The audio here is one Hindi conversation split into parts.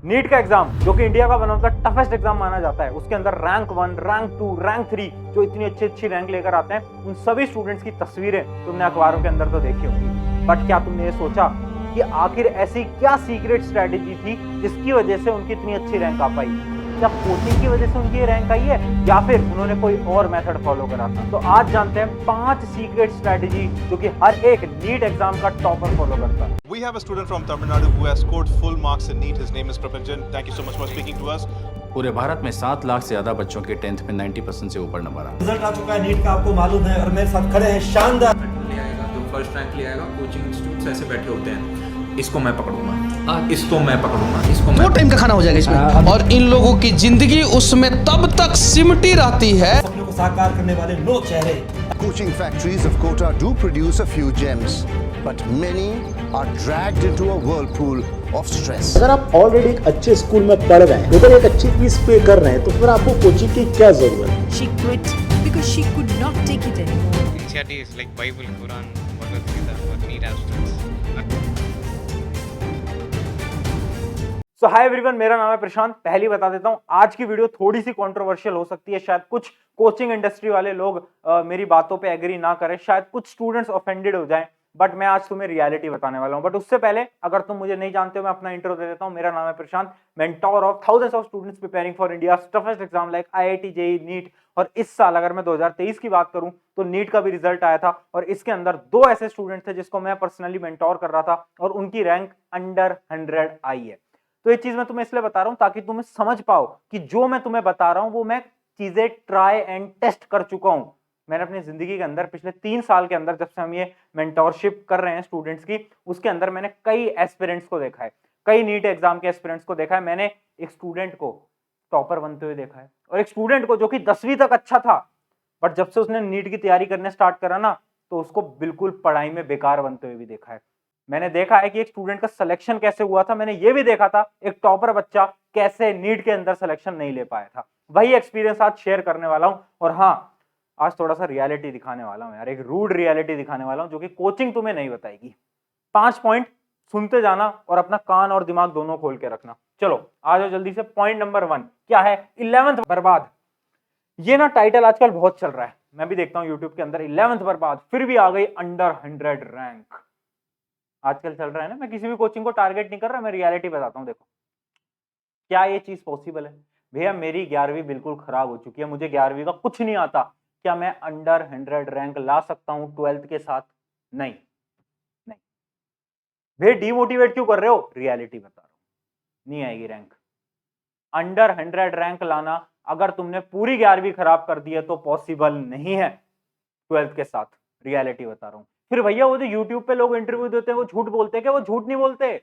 नीट का एग्जाम जो कि इंडिया का one of the toughest exam माना जाता है, उसके अंदर रैंक 1, रैंक 2, रैंक 3 जो इतनी अच्छी रैंक लेकर आते हैं, उन सभी स्टूडेंट्स की तस्वीरें तुमने अखबारों के अंदर तो देखी होंगी। बट क्या तुमने ये सोचा कि आखिर ऐसी क्या सीक्रेट स्ट्रेटेजी थी जिसकी वजह से उनकी इतनी अच्छी रैंक आ पाई? क्या कोचिंग की वजह से उनकी ये रैंक आई है या फिर उन्होंने कोई और मेथड फॉलो करा था? तो आज जानते हैं 5 सीक्रेट स्ट्रेटेजी जो कि हर एक नीट एग्जाम का टॉपर फॉलो करता है। We have a student from Tamil Nadu who has scored full marks in NEET. His name is Prapanjan. Thank you so much for speaking to us. पूरे भारत में 7 लाख से ज्यादा बच्चों के 10th में 90% से ऊपर नंबर आए। रिजल्ट आ चुका है नीट का, आपको मालूम है, और मेरे साथ खड़े हैं शानदार ले आएगा जो फर्स्ट रैंक ले आएगा। कोचिंग इंस्टीट्यूट्स ऐसे बैठे होते हैं, इसको मैं पकड़ूंगा, इसको मैं पकड़ूंगा, इसको मैं। 2 टाइम का खाना हो जाएगा इसमें, और इन लोगों की जिंदगी उसमें तब तक सिमटी रहती है। सपनों को साकार करने वाले 9 चेहरे। Coaching factories of Kota do produce a few gems, but many are dragged into a whirlpool of stress. अगर आप ऑलरेडी एक अच्छे स्कूल में पढ़ रहे हैं, अगर एक अच्छी फीस पे कर रहे हैं, तो फिर आपको कोचिंग की क्या जरूरत है? She quit because she could not take it anymore. NCERT is like Bible, Quran, Bhagavad Gita for NEET aspirants. So hi everyone, मेरा नाम है प्रशांत। पहले बता देता हूं, आज की वीडियो थोड़ी सी कंट्रोवर्शियल हो सकती है। शायद कुछ कोचिंग इंडस्ट्री वाले लोग मेरी बातों पे एग्री ना करें, शायद कुछ स्टूडेंट्स ऑफेंडेड हो जाएं, बट मैं आज तुम्हें रियलिटी बताने वाला हूं। बट उससे पहले अगर तुम मुझे नहीं जानते हो, मैं अपना इंट्रो दे देता हूं। मेरा नाम है Prashant, mentor of thousands of students preparing for India's toughest exam like IIT, JEE, NEET. और इस साल अगर मैं 2023 की बात करूं तो नीट का भी रिजल्ट आया था, और इसके अंदर 2 ऐसे स्टूडेंट थे जिसको मैं पर्सनली मेंटोर कर रहा था, और उनकी रैंक अंडर 100 आई है। तो ये चीज मैं तुम्हें इसलिए बता रहा हूं ताकि तुम्हें समझ पाओ कि जो मैं तुम्हें बता रहा हूं वो मैं चीजें ट्राई एंड टेस्ट कर चुका हूं। मैंने अपनी जिंदगी के अंदर पिछले 3 साल के अंदर, जब से हम ये मेंटोरशिप कर रहे हैं स्टूडेंट्स की, उसके अंदर मैंने कई एस्पिरेंट्स को देखा है, कई नीट एग्जाम के एस्पिरेंट्स को देखा है। मैंने एक स्टूडेंट को टॉपर बनते हुए देखा है, और एक स्टूडेंट को जो कि 10वीं तक अच्छा था, बट जब से उसने नीट की तैयारी करने स्टार्ट करा ना, तो उसको बिल्कुल पढ़ाई में बेकार बनते हुए भी देखा है। मैंने देखा है कि एक स्टूडेंट का सिलेक्शन कैसे हुआ था, मैंने ये भी देखा था एक टॉपर बच्चा कैसे नीट के अंदर सिलेक्शन नहीं ले पाया था। वही एक्सपीरियंस आज शेयर करने वाला हूं। और हाँ, आज थोड़ा सा रियलिटी दिखाने वाला हूं यार, एक रूड रियलिटी दिखाने वाला हूं जो कि कोचिंग तुम्हें नहीं बताएगी। 5 पॉइंट सुनते जाना और अपना कान और दिमाग दोनों खोल के रखना। चलो आ जाओ जल्दी से। पॉइंट नंबर 1 क्या है? 11th बर्बाद। ये ना टाइटल आजकल बहुत चल रहा है, मैं भी देखता हूं यूट्यूब के अंदर। 11th बर्बाद, फिर भी आ गई अंडर 100 रैंक। आजकल चल रहा है ना। मैं किसी भी कोचिंग को टारगेट नहीं कर रहा, मैं रियलिटी बताता हूं। देखो, क्या ये चीज पॉसिबल है? भैया मेरी 11वीं बिल्कुल खराब हो चुकी है, मुझे 11वीं का कुछ नहीं आता। क्या मैं अंडर 100 रैंक ला सकता हूं 12th के साथ? नहीं नहीं। भैया डीमोटिवेट क्यों कर रहे हो? रियलिटी बता रहा हूं, नहीं आएगी रैंक। अंडर 100 रैंक लाना, अगर तुमने पूरी 11वीं खराब कर दी है तो पॉसिबल नहीं है 12th के साथ। रियलिटी बता रहा हूं। फिर भैया वो जो यूट्यूब पे लोग इंटरव्यू देते हैं वो झूठ बोलते हैं, क्या? वो झूठ नहीं बोलते।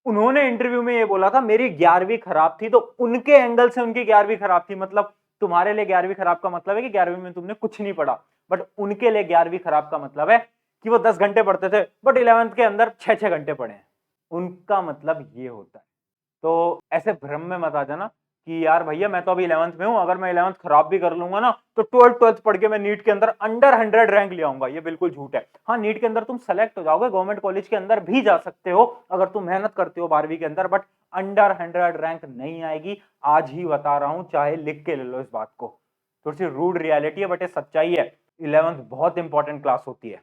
उन्होंने इंटरव्यू में ये बोला था मेरी 11वीं खराब थी, तो उनके एंगल से उनकी 11वीं खराब थी। मतलब तुम्हारे लिए 11वीं खराब का मतलब है कि 11वीं में तुमने कुछ नहीं पढ़ा, बट उनके लिए 11वीं खराब का मतलब है कि वो 10 घंटे पढ़ते थे, बट 11th के अंदर 6-6 घंटे पढ़े हैं। उनका मतलब ये होता है। तो ऐसे भ्रम में मत आ जाना कि यार भैया मैं तो अभी 11th में हूं, अगर मैं 11th खराब भी कर लूंगा ना तो 12th पढ़ के मैं नीट के अंदर अंडर 100 रैंक ले आऊंगा। ये बिल्कुल झूठ है। हाँ, नीट के अंदर तुम सेलेक्ट हो जाओगे, गवर्नमेंट कॉलेज के अंदर भी जा सकते हो अगर तुम मेहनत करते हो 12वीं के अंदर, बट अंडर 100 रैंक नहीं आएगी। आज ही बता रहा हूं, चाहे लिख के ले लो इस बात को। थोड़ी सी रूड रियलिटी है, बट ये सच्चाई है। 11th बहुत इंपॉर्टेंट क्लास होती है।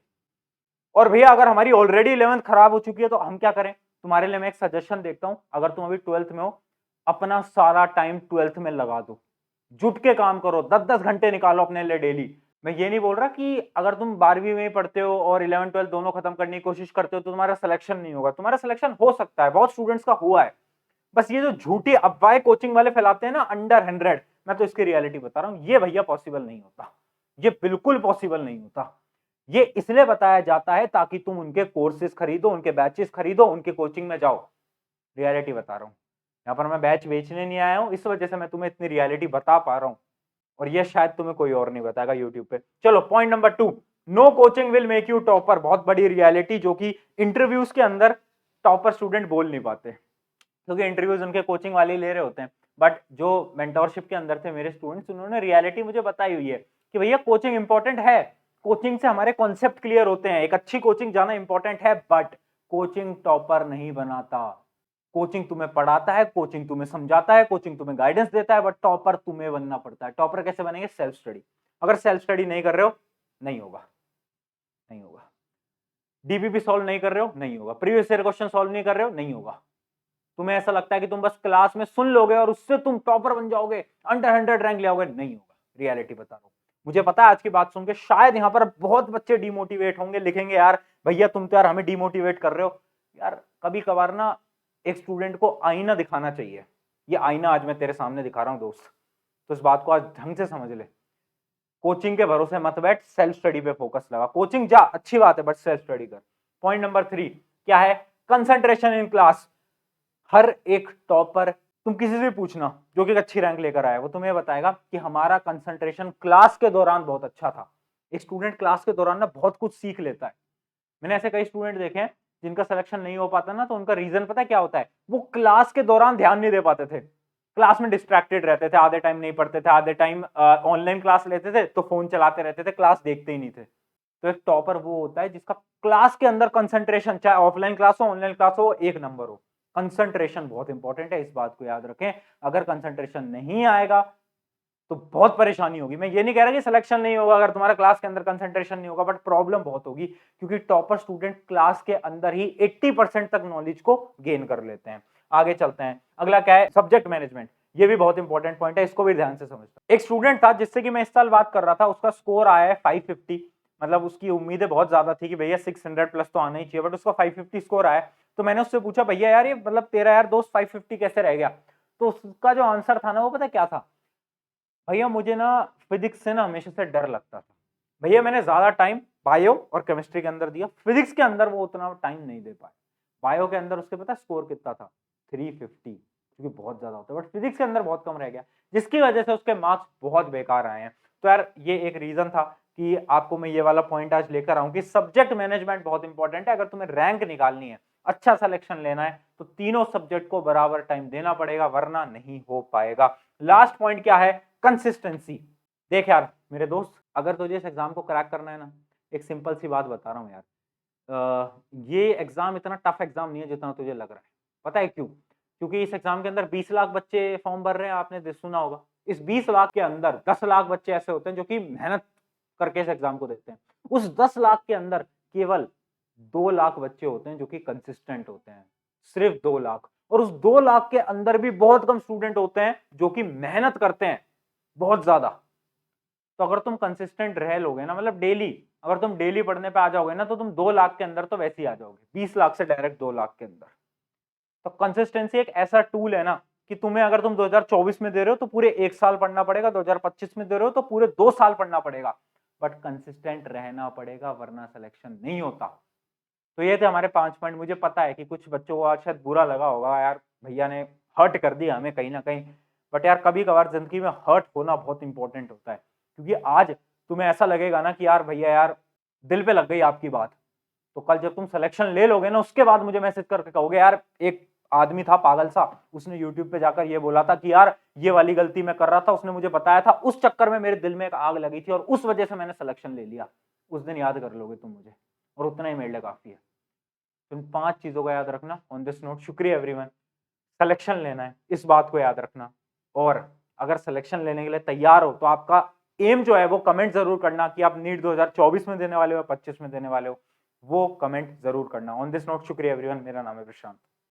और भैया अगर हमारी ऑलरेडी 11th खराब हो चुकी है तो हम क्या करें? तुम्हारे लिए मैं एक सजेशन देखता हूं। अगर तुम अभी 12th में हो, अपना सारा टाइम 12th में लगा दो, जुट के काम करो, 10-10 घंटे निकालो अपने लिए डेली। मैं ये नहीं बोल रहा कि अगर तुम 12वीं में ही पढ़ते हो और 11-12 दोनों खत्म करने की कोशिश करते हो तो तुम्हारा सिलेक्शन नहीं होगा। तुम्हारा सिलेक्शन हो सकता है, बहुत स्टूडेंट्स का हुआ है। बस ये जो झूठी अफवाहें कोचिंग वाले फैलाते हैं ना अंडर 100, मैं तो इसकी रियलिटी बता रहा हूं, ये भैया पॉसिबल नहीं होता। ये बिल्कुल पॉसिबल नहीं होता। ये इसलिए बताया जाता है ताकि तुम उनके कोर्सेज खरीदो, उनके बैचेस खरीदो, उनके कोचिंग में जाओ। रियलिटी बता रहा हूं। यहाँ पर मैं बैच बेचने नहीं आया हूं, इस वजह से मैं तुम्हें इतनी रियलिटी बता पा रहा हूं, और ये शायद तुम्हें कोई और नहीं बताएगा यूट्यूब पे। चलो point number 2, no coaching will make you topper. बहुत बड़ी रियलिटी जो कि इंटरव्यूज के अंदर टॉपर स्टूडेंट बोल नहीं पाते, क्योंकि इंटरव्यूज उनके कोचिंग वाले ही ले रहे होते हैं। बट जो मेंटोरशिप के अंदर थे मेरे स्टूडेंट्स, उन्होंने रियलिटी मुझे बताई हुई है कि भैया कोचिंग इंपॉर्टेंट है, कोचिंग से हमारे कॉन्सेप्ट क्लियर होते हैं, एक अच्छी कोचिंग जाना इंपॉर्टेंट है, बट कोचिंग टॉपर नहीं बनाता। कोचिंग तुम्हें पढ़ाता है, कोचिंग तुम्हें समझाता है, कोचिंग तुम्हें गाइडेंस देता है, बट टॉपर तुम्हें बनना पड़ता है। टॉपर कैसे बनेंगे? Self study. अगर सेल्फ स्टडी नहीं कर रहे हो, नहीं होगा, नहीं होगा। डीबीपी सॉल्व नहीं कर रहे हो, नहीं होगा। प्रीवियस ईयर क्वेश्चन सॉल्व नहीं कर रहे हो, नहीं होगा। तुम्हें ऐसा लगता है कि तुम बस क्लास में सुन लोगे और उससे तुम टॉपर बन जाओगे, अंडर 100 रैंक ले आओगे, नहीं होगा। रियलिटी बता रहा हूं। मुझे पता है आज की बात सुन के शायद यहाँ पर बहुत बच्चे डिमोटिवेट होंगे, लिखेंगे यार भैया तुम तो यार हमें डिमोटिवेट कर रहे हो। यार कभी कभार ना एक स्टूडेंट को आईना दिखाना चाहिए। ये आईना आज मैं तेरे सामने दिखा रहा हूं दोस्त, तो इस बात को आज ढंग से समझ ले। कोचिंग के भरोसे मत बैठ, सेल्फ स्टडी पे फोकस लगा। कोचिंग जा, अच्छी बात है, बट सेल्फ स्टडी कर। पॉइंट नंबर 3 क्या है? Concentration in class. हर एक टॉपर, तुम किसी से भी पूछना जो कि अच्छी रैंक लेकर आया, वो तुम्हें बताएगा कि हमारा कंसंट्रेशन क्लास के दौरान बहुत अच्छा था। एक स्टूडेंट क्लास के दौरान ना बहुत कुछ सीख लेता है। मैंने ऐसे कई स्टूडेंट देखे हैं जिनका सिलेक्शन नहीं हो पाता ना, तो उनका रीजन पता है क्या होता है? वो क्लास के दौरान ध्यान नहीं दे पाते थे, क्लास में डिस्ट्रैक्टेड रहते थे, आधे टाइम नहीं पढ़ते थे, आधे टाइम ऑनलाइन क्लास लेते थे तो फोन चलाते रहते थे, क्लास देखते ही नहीं थे। तो एक टॉपर वो होता है जिसका क्लास के अंदर कंसंट्रेशन, चाहे ऑफलाइन क्लास हो ऑनलाइन क्लास हो, एक नंबर हो। कंसंट्रेशन बहुत इंपॉर्टेंट है, इस बात को याद रखें। अगर कंसंट्रेशन नहीं आएगा तो बहुत परेशानी होगी। मैं ये नहीं कह रहा कि सिलेक्शन नहीं होगा अगर तुम्हारा क्लास के अंदर कंसंट्रेशन नहीं होगा, बट प्रॉब्लम बहुत होगी, क्योंकि टॉपर स्टूडेंट क्लास के अंदर ही 80% तक नॉलेज को गेन कर लेते हैं। आगे चलते हैं। अगला क्या है? Subject management. ये भी बहुत इंपॉर्टेंट पॉइंट है, इसको भी ध्यान से समझना। एक स्टूडेंट था जिससे कि मैं इस साल बात कर रहा था, उसका स्कोर आया है 550। मतलब उसकी उम्मीदें बहुत ज्यादा थी कि भैया 600 प्लस तो आना ही चाहिए, बट उसका 550 स्कोर आया। तो मैंने उससे पूछा भैया यार ये मतलब तेरा यार दोस्त 550 कैसे रह गया? तो उसका जो आंसर था ना, वो पता क्या था? भैया मुझे ना फिजिक्स से ना हमेशा से डर लगता था। भैया मैंने ज्यादा टाइम बायो और केमिस्ट्री के अंदर दिया, फिजिक्स के अंदर वो उतना टाइम नहीं दे पाया। बायो के अंदर उसके पता स्कोर कितना था? 350, क्योंकि बहुत ज्यादा होता है, बट फिजिक्स के अंदर बहुत कम रह गया, जिसकी वजह से उसके मार्क्स बहुत बेकार आए हैं। तो यार ये एक रीजन था कि आपको मैं ये वाला पॉइंट आज लेकर आऊं कि सब्जेक्ट मैनेजमेंट बहुत इंपॉर्टेंट है। अगर तुम्हें रैंक निकालनी है, अच्छा सिलेक्शन लेना है, तो तीनों सब्जेक्ट को बराबर टाइम देना पड़ेगा, वरना नहीं हो पाएगा। लास्ट पॉइंट क्या है? कंसिस्टेंसी। देख यार मेरे दोस्त, अगर तुझे इस एग्जाम को क्रैक करना है ना, एक सिंपल सी बात बता रहा हूँ यार, ये एग्जाम इतना टफ एग्जाम नहीं है जितना तुझे लग रहा है। पता है क्यों? क्योंकि इस एग्जाम के अंदर 20 लाख बच्चे फॉर्म भर रहे हैं, आपने सुना होगा। इस 20 लाख के अंदर 10 लाख बच्चे ऐसे होते हैं जो कि मेहनत करके इस एग्जाम को देते हैं। उस 10 लाख के अंदर केवल 2 लाख बच्चे होते हैं जो कि कंसिस्टेंट होते हैं, सिर्फ 2 लाख। और उस 2 लाख के अंदर भी बहुत कम स्टूडेंट होते हैं जो कि मेहनत करते हैं बहुत ज्यादा। तो अगर तुम कंसिस्टेंट रह लोगे ना, मतलब डेली, अगर तुम डेली पढ़ने पे आ जाओगे ना, तो तुम 2 लाख के अंदर तो वैसे ही आ जाओगे, 20 लाख से डायरेक्ट 2 लाख के अंदर। तो कंसिस्टेंसी एक ऐसा टूल है ना कि तुम्हें अगर तुम 2024 में दे रहे हो तो पूरे 1 साल पढ़ना पड़ेगा, 2025 में दे रहे हो तो पूरे 2 साल पढ़ना पड़ेगा, बट कंसिस्टेंट रहना पड़ेगा, वरना सिलेक्शन नहीं होता। तो ये थे हमारे 5 पॉइंट। मुझे पता है कि कुछ बच्चों को आज शायद बुरा लगा होगा, यार भैया ने हर्ट कर दिया हमें कहीं ना कहीं, बट यार कभी कभार जिंदगी में हर्ट होना बहुत इंपॉर्टेंट होता है, क्योंकि आज तुम्हें ऐसा लगेगा ना कि यार भैया यार दिल पे लग गई आपकी बात, तो कल जब तुम सिलेक्शन ले लोगे ना, उसके बाद मुझे मैसेज करके कहोगे यार एक आदमी था पागल सा, उसने यूट्यूब पे जाकर ये बोला था कि यार ये वाली गलती मैं कर रहा था, उसने मुझे बताया था, उस चक्कर में मेरे दिल में एक आग लगी थी और उस वजह से मैंने सिलेक्शन ले लिया। उस दिन याद कर लोगे तुम मुझे, और उतना ही मेरे लिए काफी है। तुम 5 चीजों का याद रखना ऑन दिस नोट। शुक्रिया एवरीवन। सिलेक्शन लेना है, इस बात को याद रखना, और अगर सिलेक्शन लेने के लिए तैयार हो तो आपका एम जो है वो कमेंट जरूर करना कि आप नीट 2024 में देने वाले हो या 25 में देने वाले हो, वो कमेंट जरूर करना। ऑन दिस नोट शुक्रिया एवरीवन। मेरा नाम है प्रशांत।